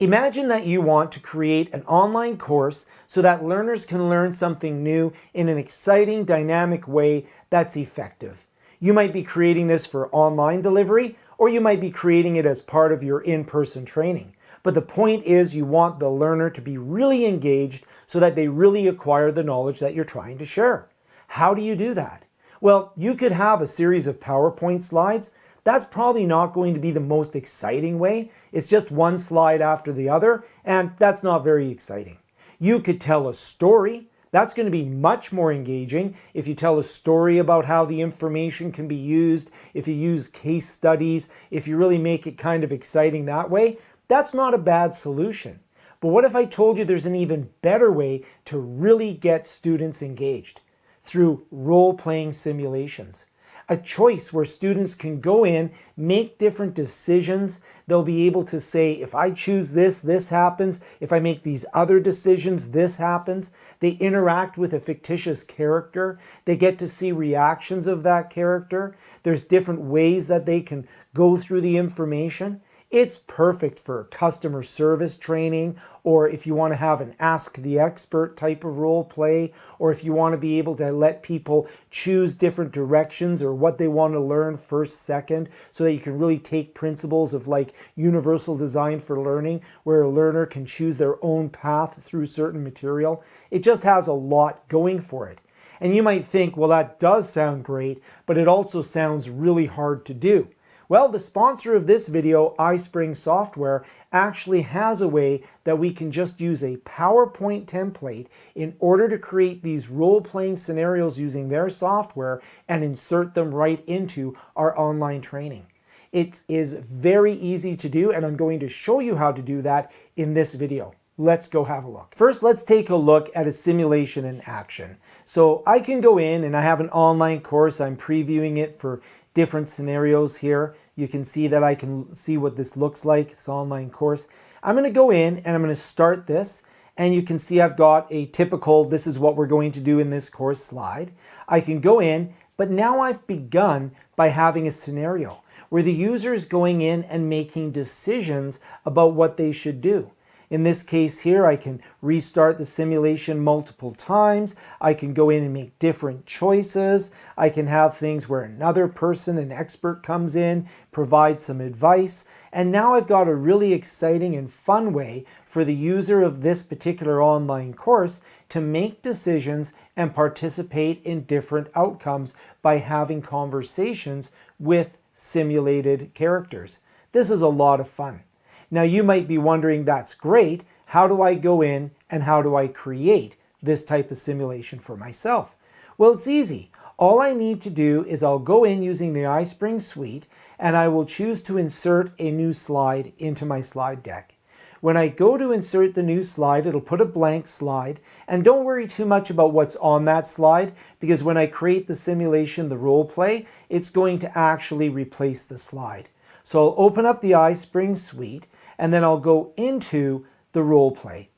Imagine that you want to create an online course so that learners can learn something new in an exciting, dynamic way that's effective. You might be creating this for online delivery, or you might be creating it as part of your in-person training. But the point is you want the learner to be really engaged so that they really acquire the knowledge that you're trying to share. How do you do that? Well, you could have a series of PowerPoint slides. That's probably not going to be the most exciting way. It's just one slide after the other, and that's not very exciting. You could tell a story. That's going to be much more engaging if you tell a story about how the information can be used, if you use case studies, if you really make it kind of exciting that way. That's not a bad solution. But what if I told you there's an even better way to really get students engaged? Through role-playing simulations. A choice where students can go in, make different decisions. They'll be able to say, if I choose this, this happens. If I make these other decisions, this happens. They interact with a fictitious character. They get to see reactions of that character. There's different ways that they can go through the information. It's perfect for customer service training, or if you want to have an Ask the Expert type of role play, or if you want to be able to let people choose different directions or what they want to learn first, second, so that you can really take principles of like universal design for learning, where a learner can choose their own path through certain material. It just has a lot going for it. And you might think, well, that does sound great, but it also sounds really hard to do. Well, the sponsor of this video, iSpring Software, actually has a way that we can just use a PowerPoint template in order to create these role-playing scenarios using their software and insert them right into our online training. It is very easy to do, and I'm going to show you how to do that in this video. Let's go have a look. First, let's take a look at a simulation in action. So I can go in and I have an online course. I'm previewing it for different scenarios here. You can see that I can see what this looks like. It's an online course. I'm going to go in and I'm going to start this, and you can see I've got a typical, this is what we're going to do in this course slide. I can go in, but now I've begun by having a scenario where the user is going in and making decisions about what they should do. In this case here, I can restart the simulation multiple times. I can go in and make different choices. I can have things where another person, an expert, comes in, provides some advice. And now I've got a really exciting and fun way for the user of this particular online course to make decisions and participate in different outcomes by having conversations with simulated characters. This is a lot of fun. Now you might be wondering, that's great. How do I go in and how do I create this type of simulation for myself? Well, it's easy. All I need to do is I'll go in using the iSpring suite and I will choose to insert a new slide into my slide deck. When I go to insert the new slide, it'll put a blank slide, and don't worry too much about what's on that slide, because when I create the simulation, the role play, it's going to actually replace the slide. So I'll open up the iSpring suite, and then I'll go into the role play.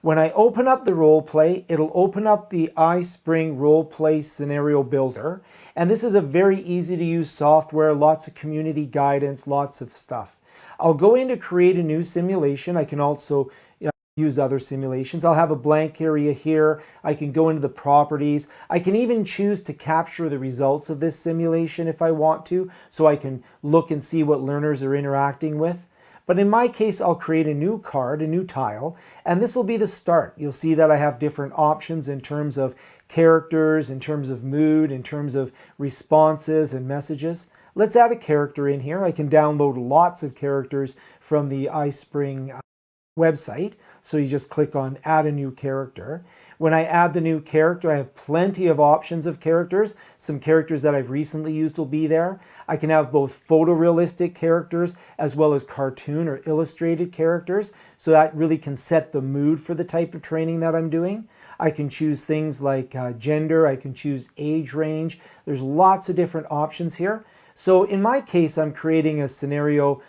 When I open up the role play, it'll open up the iSpring role play scenario builder. And this is a very easy to use software, lots of community guidance, lots of stuff. I'll go in to create a new simulation. I can also use other simulations. I'll have a blank area here. I can go into the properties. I can even choose to capture the results of this simulation if I want to, so I can look and see what learners are interacting with. But in my case, I'll create a new card, a new tile, and this will be the start. You'll see that I have different options in terms of characters, in terms of mood, in terms of responses and messages. Let's add a character in here. I can download lots of characters from the iSpring website. So you just click on add a new character. When I add the new character, I have plenty of options of characters. Some characters that I've recently used will be there. I can have both photorealistic characters as well as cartoon or illustrated characters. So that really can set the mood for the type of training that I'm doing. I can choose things like gender. I can choose age range. There's lots of different options here. So in my case, I'm creating a scenario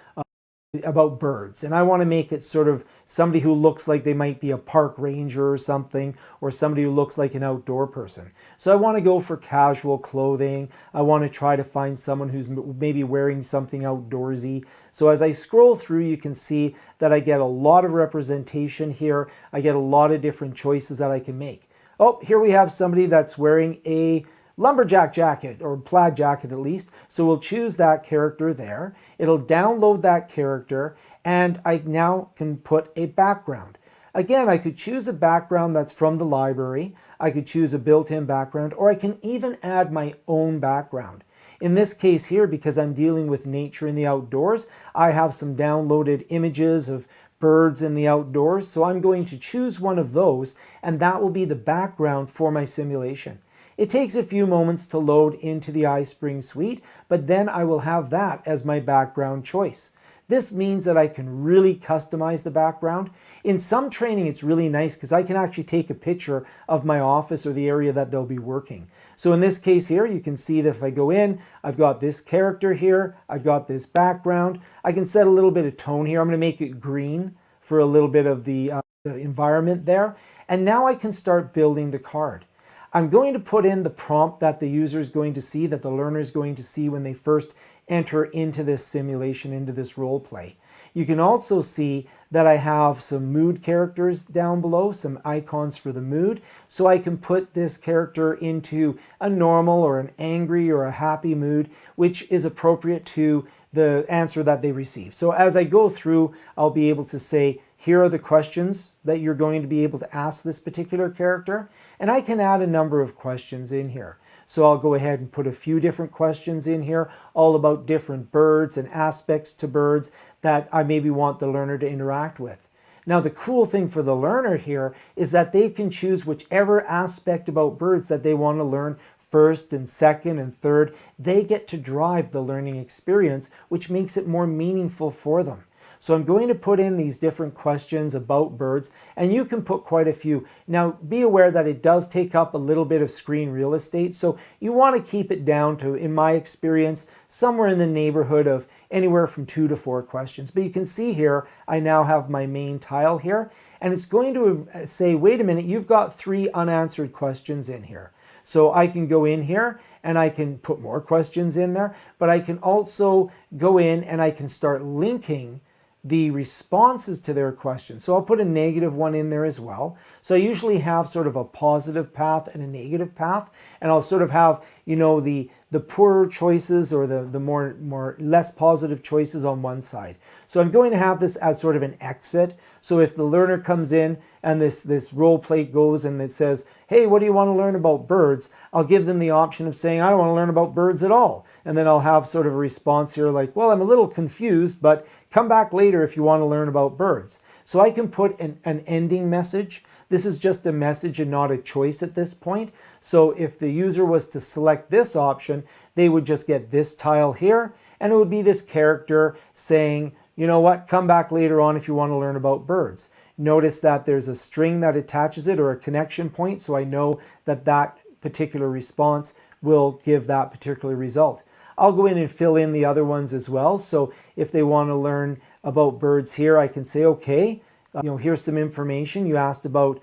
about birds, and I want to make it sort of somebody who looks like they might be a park ranger or something, or somebody who looks like an outdoor person. So I want to go for casual clothing. I want to try to find someone who's maybe wearing something outdoorsy. So as I scroll through, you can see that I get a lot of representation here. I get a lot of different choices that I can make. Oh, here we have somebody that's wearing a lumberjack jacket, or plaid jacket at least. So we'll choose that character there. It'll download that character, and I now can put a background. Again, I could choose a background that's from the library. I could choose a built-in background, or I can even add my own background. In this case here, because I'm dealing with nature in the outdoors, I have some downloaded images of birds in the outdoors. So I'm going to choose one of those, and that will be the background for my simulation. It takes a few moments to load into the iSpring suite, but then I will have that as my background choice. This means that I can really customize the background. In some training, it's really nice because I can actually take a picture of my office or the area that they'll be working. So in this case here, you can see that if I go in, I've got this character here, I've got this background. I can set a little bit of tone here. I'm going to make it green for a little bit of the environment there. And now I can start building the card. I'm going to put in the prompt that the user is going to see, that the learner is going to see when they first enter into this simulation, into this role play. You can also see that I have some mood characters down below, some icons for the mood, so I can put this character into a normal or an angry or a happy mood, which is appropriate to the answer that they receive. So as I go through, I'll be able to say, here are the questions that you're going to be able to ask this particular character. And I can add a number of questions in here. So I'll go ahead and put a few different questions in here, all about different birds and aspects to birds that I maybe want the learner to interact with. Now, the cool thing for the learner here is that they can choose whichever aspect about birds that they want to learn first and second and third. They get to drive the learning experience, which makes it more meaningful for them. So I'm going to put in these different questions about birds, and you can put quite a few. Now, be aware that it does take up a little bit of screen real estate, so you want to keep it down to, in my experience, somewhere in the neighborhood of anywhere from 2 to 4 questions. But you can see here, I now have my main tile here, and it's going to say, wait a minute, you've got 3 unanswered questions in here. So I can go in here and I can put more questions in there, but I can also go in and I can start linking the responses to their questions. So I'll put a negative one in there as well. So I usually have sort of a positive path and a negative path, and I'll sort of have, you know, the poorer choices or the more less positive choices on one side. So I'm going to have this as sort of an exit. So if the learner comes in and this role play goes and it says, hey, what do you want to learn about birds? I'll give them the option of saying, I don't want to learn about birds at all. And then I'll have sort of a response here like, well, I'm a little confused, but come back later if you want to learn about birds. So I can put an ending message. This is just a message and not a choice at this point. So if the user was to select this option, they would just get this tile here, and it would be this character saying, you know what, come back later on if you want to learn about birds. Notice that there's a string that attaches it or a connection point, so I know that that particular response will give that particular result. I'll go in and fill in the other ones as well. So if they want to learn about birds here, I can say, okay, here's some information. You asked about,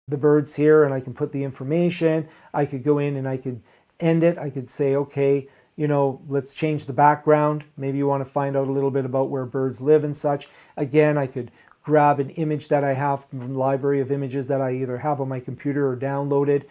the birds here, and I can put the information. I could go in and I could end it. I could say, okay, let's change the background. Maybe you want to find out a little bit about where birds live and such. Again, I could grab an image that I have from the library of images that I either have on my computer or downloaded.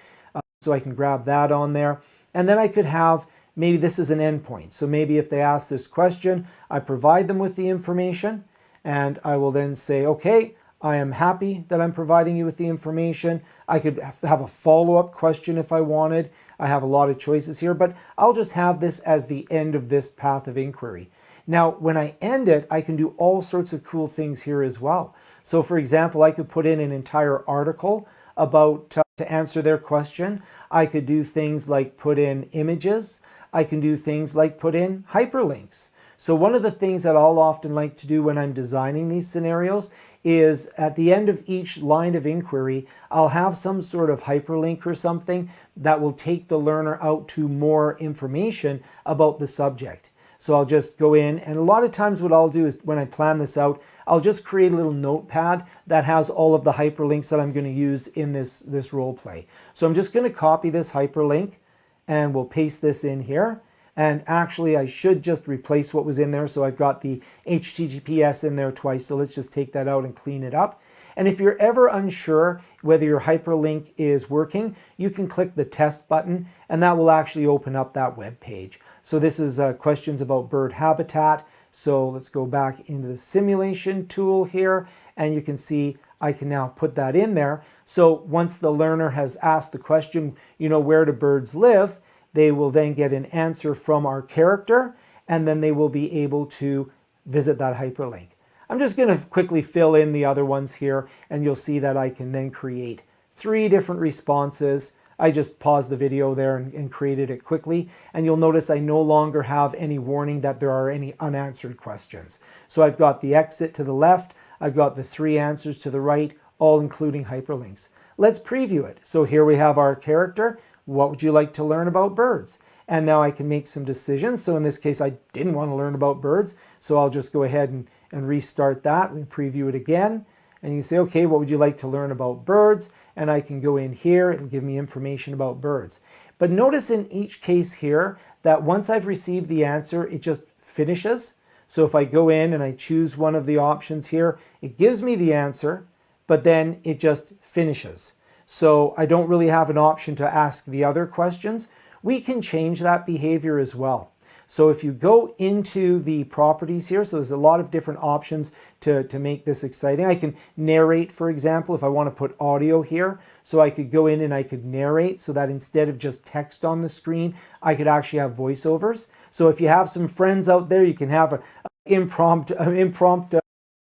So I can grab that on there. And then I could have, maybe this is an endpoint. So maybe if they ask this question, I provide them with the information, and I will then say, okay, I am happy that I'm providing you with the information. I could have a follow-up question if I wanted. I have a lot of choices here, but I'll just have this as the end of this path of inquiry. Now, when I end it, I can do all sorts of cool things here as well. So for example, I could put in an entire article about to answer their question. I could do things like put in images. I can do things like put in hyperlinks. So one of the things that I'll often like to do when I'm designing these scenarios is at the end of each line of inquiry, I'll have some sort of hyperlink or something that will take the learner out to more information about the subject. So I'll just go in, and a lot of times what I'll do is when I plan this out, I'll just create a little notepad that has all of the hyperlinks that I'm going to use in this role play. So I'm just going to copy this hyperlink and we'll paste this in here. And actually I should just replace what was in there. So I've got the HTTPS in there twice. So let's just take that out and clean it up. And if you're ever unsure whether your hyperlink is working, you can click the test button and that will actually open up that web page. So this is questions about bird habitat. So let's go back into the simulation tool here and you can see I can now put that in there. So once the learner has asked the question, where do birds live, they will then get an answer from our character and then they will be able to visit that hyperlink. I'm just going to quickly fill in the other ones here and you'll see that I can then create 3 different responses. I just paused the video there and created it quickly. And you'll notice I no longer have any warning that there are any unanswered questions. So I've got the exit to the left. I've got the 3 answers to the right, all including hyperlinks. Let's preview it. So here we have our character. What would you like to learn about birds? And now I can make some decisions. So in this case, I didn't want to learn about birds. So I'll just go ahead and restart that and preview it again. And you say, okay, what would you like to learn about birds? And I can go in here and give me information about birds. But notice in each case here that once I've received the answer, it just finishes. So if I go in and I choose one of the options here, it gives me the answer, but then it just finishes. So I don't really have an option to ask the other questions. We can change that behavior as well. So if you go into the properties here, so there's a lot of different options to make this exciting. I can narrate, for example, if I want to put audio here. So I could go in and I could narrate so that instead of just text on the screen, I could actually have voiceovers. So if you have some friends out there, you can have an impromptu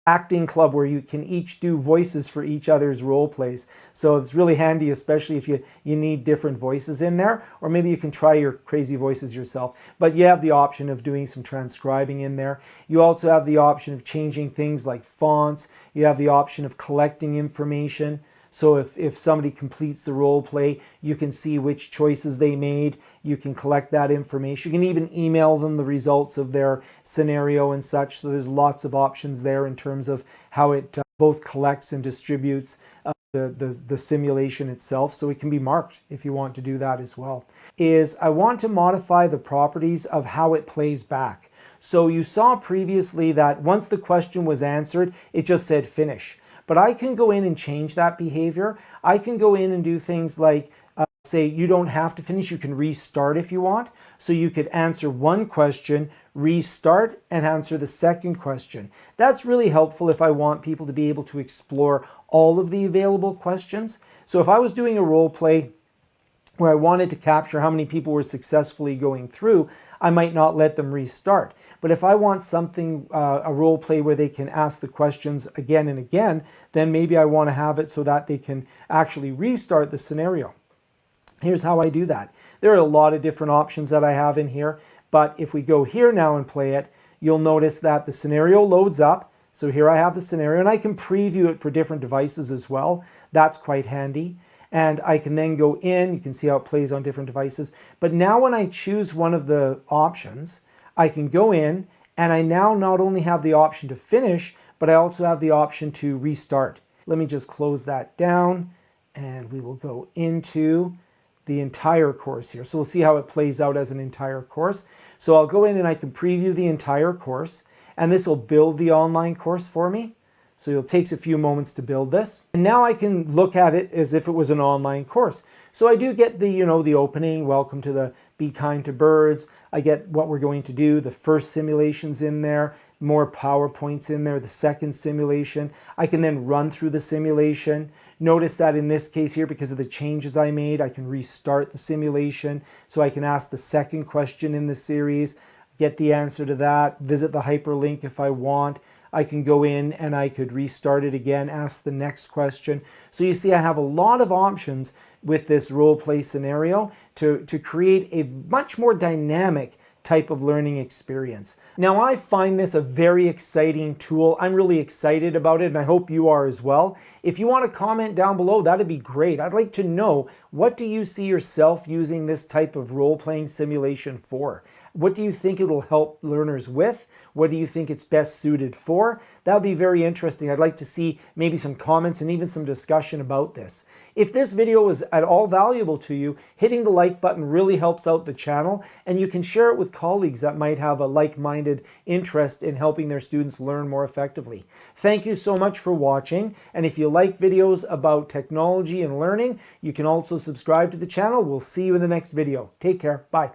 acting club where you can each do voices for each other's role plays. So it's really handy, especially if you need different voices in there, or maybe you can try your crazy voices yourself. But you have the option of doing some transcribing in there. You also have the option of changing things like fonts. You have the option of collecting information. So if somebody completes the role play, you can see which choices they made. You can collect that information. You can even email them the results of their scenario and such. So there's lots of options there in terms of how it both collects and distributes the simulation itself. So it can be marked if you want to do that as well. I want to modify the properties of how it plays back. So you saw previously that once the question was answered, it just said finish. But I can go in and change that behavior. I can go in and do things like, say, you don't have to finish. You can restart if you want. So you could answer one question, restart, and answer the second question. That's really helpful if I want people to be able to explore all of the available questions. So if I was doing a role play where I wanted to capture how many people were successfully going through, I might not let them restart. But if I want something, a role play where they can ask the questions again and again, then maybe I want to have it so that they can actually restart the scenario. Here's how I do that. There are a lot of different options that I have in here, but if we go here now and play it, you'll notice that the scenario loads up. So here I have the scenario and I can preview it for different devices as well. That's quite handy. And I can then go in, you can see how it plays on different devices. But now when I choose one of the options, I can go in and I now not only have the option to finish, but I also have the option to restart. Let me just close that down and we will go into the entire course here. So we'll see how it plays out as an entire course. So I'll go in and I can preview the entire course and this will build the online course for me. So it takes a few moments to build this. And now I can look at it as if it was an online course. So I do get the opening, welcome to the Be Kind to Birds. I get what we're going to do, the first simulation's in there, more PowerPoints in there, the second simulation. I can then run through the simulation. Notice that in this case here, because of the changes I made, I can restart the simulation. So I can ask the second question in the series, get the answer to that, visit the hyperlink if I want. I can go in and I could restart it again, ask the next question. So you see I have a lot of options with this role play scenario to create a much more dynamic type of learning experience. Now I find this a very exciting tool. I'm really excited about it and I hope you are as well. If you want to comment down below, that'd be great. I'd like to know, what do you see yourself using this type of role-playing simulation for? What do you think it will help learners with? What do you think it's best suited for? That would be very interesting. I'd like to see maybe some comments and even some discussion about this. If this video was at all valuable to you, hitting the like button really helps out the channel, and you can share it with colleagues that might have a like-minded interest in helping their students learn more effectively. Thank you so much for watching, and if you like videos about technology and learning, you can also subscribe to the channel. We'll see you in the next video. Take care. Bye.